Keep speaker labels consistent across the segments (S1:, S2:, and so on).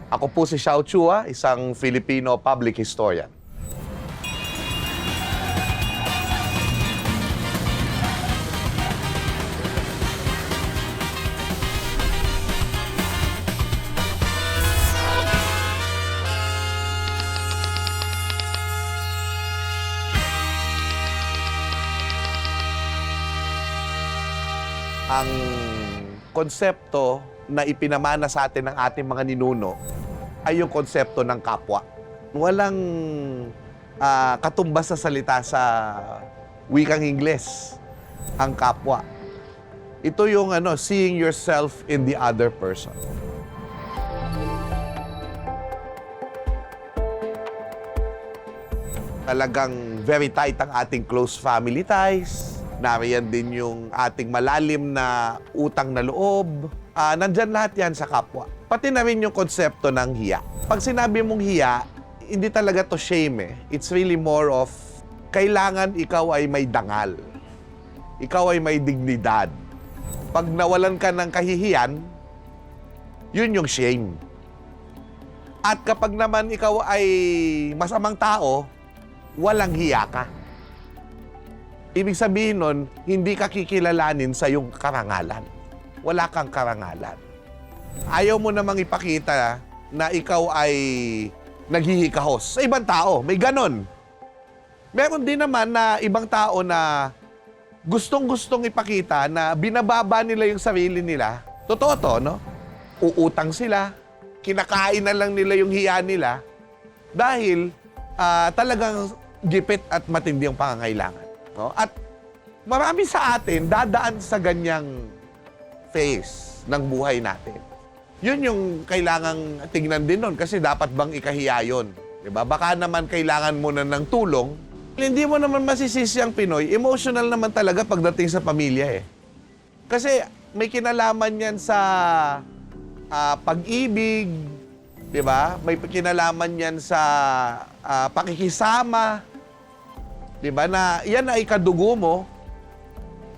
S1: Ako po si Xiao Chua, isang Filipino public historian. Ang konsepto na ipinamana sa atin ng ating mga ninuno ay yung konsepto ng kapwa. Walang katumbas sa salita sa wikang Ingles, ang kapwa. Ito yung seeing yourself in the other person. Talagang very tight ang ating close family ties. Nariyan din yung ating malalim na utang na loob. Nandyan lahat yan sa kapwa. Pati na rin yung konsepto ng hiya. Pag sinabi mong hiya, hindi talaga to shame eh. It's really more of, kailangan ikaw ay may dangal. Ikaw ay may dignidad. Pag nawalan ka ng kahihiyan, yun yung shame. At kapag naman ikaw ay masamang tao, walang hiya ka. Ibig sabihin nun, hindi ka kikilalanin sa iyong karangalan. Wala kang karangalan. Ayaw mo namang ipakita na ikaw ay naghihikahos sa ibang tao. May ganon. Meron din naman na ibang tao na gustong-gustong ipakita na binababa nila yung sarili nila. Totoo to, no? Uutang sila. Kinakain na lang nila yung hiya nila dahil talagang gipit at matindi ang pangangailangan. No? At marami sa atin dadaan sa ganyang phase ng buhay natin. Yun yung kailangang tingnan din nun kasi dapat bang ikahiya yun? Diba? Baka naman kailangan mo na ng tulong. Hindi mo naman masisisi ang Pinoy. Emotional naman talaga pagdating sa pamilya eh. Kasi may kinalaman yan sa pag-ibig, diba? May kinalaman yan sa pakikisama, diba? Na yan ay kadugo mo,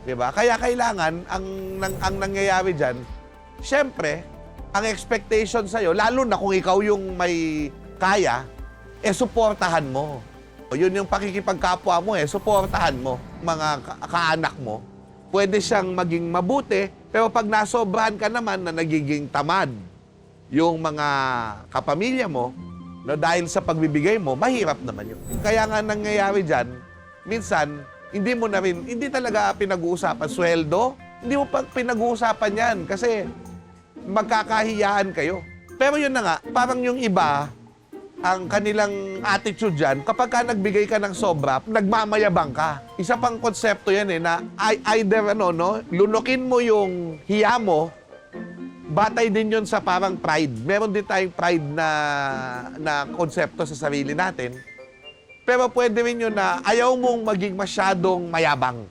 S1: diba? Kaya kailangan, ang nangyayari dyan, syempre, ang expectation sa'yo, lalo na kung ikaw yung may kaya, suportahan mo. Yun yung pakikipagkapwa mo suportahan mo, mga kaanak mo. Pwede siyang maging mabuti, pero pag nasobrahan ka naman na nagiging tamad yung mga kapamilya mo, no, dahil sa pagbibigay mo, mahirap naman yun. Kaya nga nangyayari dyan, minsan, hindi talaga pinag-uusapan sweldo, hindi mo pa pinag-uusapan yan kasi magkakahiyaan kayo. Pero yun na nga, parang yung iba, ang kanilang attitude dyan, kapag ka nagbigay ka ng sobra, nagmamayabang ka. Isa pang konsepto yan na either lunukin mo yung hiya mo, batay din yun sa parang pride. Meron din tayong pride na konsepto sa sarili natin. Pero pwede rin yun na ayaw mong maging masyadong mayabang.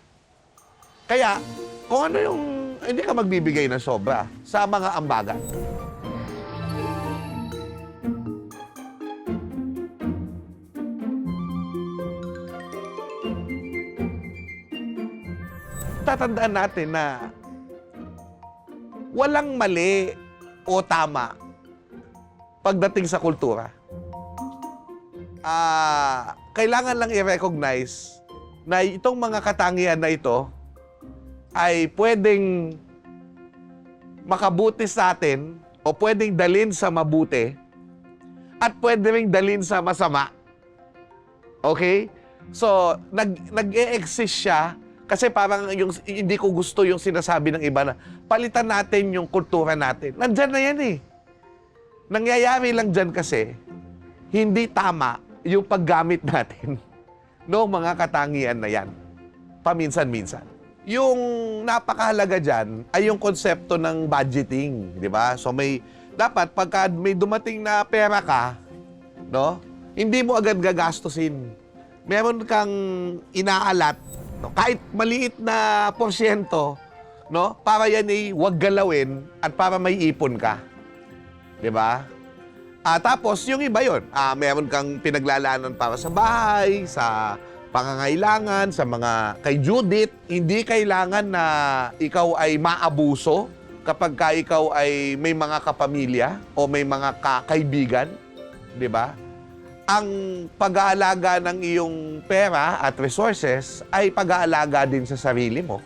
S1: Kaya, kung ano yung hindi ka magbibigay ng sobra sa mga ambagan. Tatandaan natin na walang mali o tama pagdating sa kultura. Kailangan lang i-recognize na itong mga katangian na ito ay pwedeng makabuti sa atin o pwedeng dalhin sa mabuti at pwede ring dalhin sa masama. Okay? So, nag-e-exist siya kasi parang hindi ko gusto yung sinasabi ng iba na palitan natin yung kultura natin. Nandyan na yan eh. Nangyayari lang dyan kasi hindi tama yung paggamit natin ng mga katangian na yan. Paminsan-minsan. Yung napakahalaga dyan ay yung konsepto ng budgeting, di ba? So dapat pagka may dumating na pera ka, no? Hindi mo agad gagastusin. Meron kang inaalat, no? Kahit maliit na porsyento, no? Para yan ay huwag galawin at para may ipon ka. Di ba? Tapos yung iba yun, meron kang pinaglalanan para sa bahay, sa pangangailangan, sa mga kay Judith, hindi kailangan na ikaw ay maabuso kapag ka ikaw ay may mga kapamilya o may mga kaibigan, di ba? Ang pag-aalaga ng iyong pera at resources ay pag-aalaga din sa sarili mo.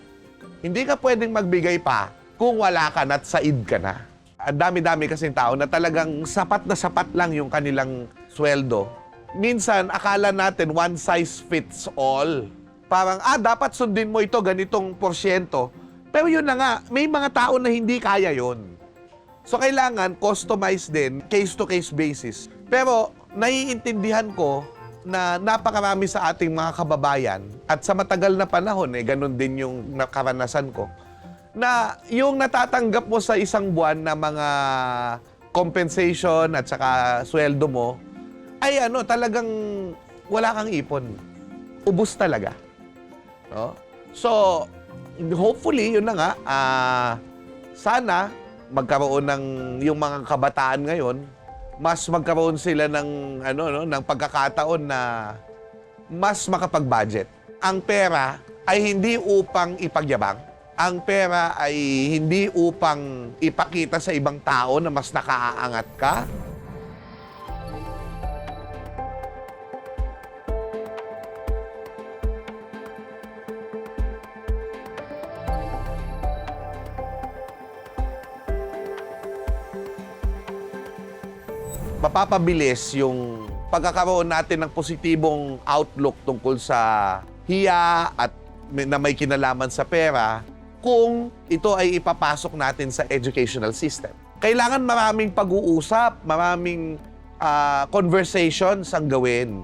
S1: Hindi ka pwedeng magbigay pa kung wala ka na at said ka na. Ang dami-dami kasing tao na talagang sapat na sapat lang yung kanilang sweldo. Minsan, akala natin one size fits all. Parang, dapat sundin mo ito, ganitong porsyento. Pero yun na nga, may mga tao na hindi kaya yun. So, kailangan customize din, case-to-case basis. Pero, naiintindihan ko na napakarami sa ating mga kababayan at sa matagal na panahon, ganun din yung nakaranasan ko, na yung natatanggap mo sa isang buwan na mga compensation at saka sweldo mo, ay talagang wala kang ipon. Ubus talaga. No? So, hopefully, yun na nga, sana magkaroon ng yung mga kabataan ngayon, mas magkaroon sila ng ng pagkakataon na mas makapag-budget. Ang pera ay hindi upang ipagyabang. Ang pera ay hindi upang ipakita sa ibang tao na mas nakaaangat ka. Mapapabilis yung pagkakaroon natin ng positibong outlook tungkol sa hiya at na may kinalaman sa pera kung ito ay ipapasok natin sa educational system. Kailangan maraming pag-uusap, maraming conversations ang gawin.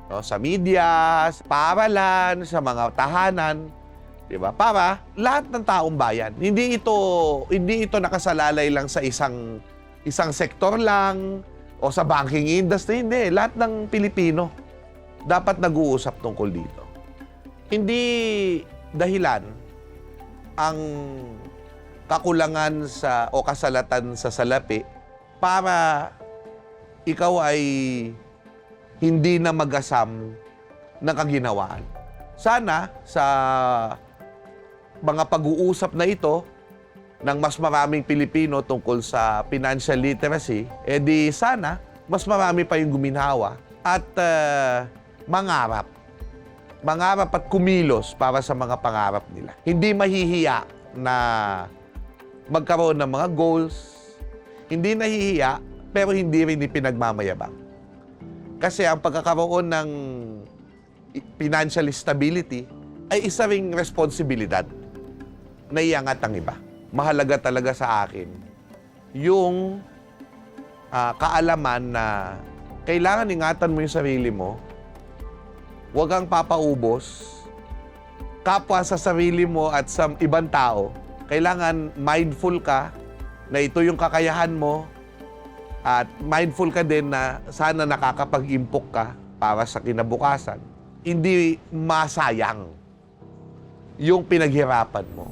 S1: No? Sa media, sa paaralan, sa mga tahanan, di ba? Para lahat ng taong bayan. Hindi ito nakasalalay lang sa isang sektor lang, o sa banking industry, hindi. Lahat ng Pilipino dapat nag-uusap tungkol dito. Hindi dahilan ang kakulangan o kasalatan sa salapi para ikaw ay hindi na magasam ng kaginawaan. Sana sa mga pag-uusap na ito, ng mas maraming Pilipino tungkol sa financial literacy, di sana mas marami pa yung guminhawa at mangarap. Mangarap at kumilos para sa mga pangarap nila. Hindi mahihiya na magkaroon ng mga goals. Hindi nahihiya, pero hindi rin ipinagmamayabang. Kasi ang pagkakaroon ng financial stability ay isa ring responsibilidad na iangat ang iba. Mahalaga talaga sa akin yung kaalaman na kailangan ingatan mo yung sarili mo, huwag kang papaubos, kapwa sa sarili mo at sa ibang tao, kailangan mindful ka na ito yung kakayahan mo at mindful ka din na sana nakakapag-impok ka para sa kinabukasan. Hindi masayang yung pinaghirapan mo.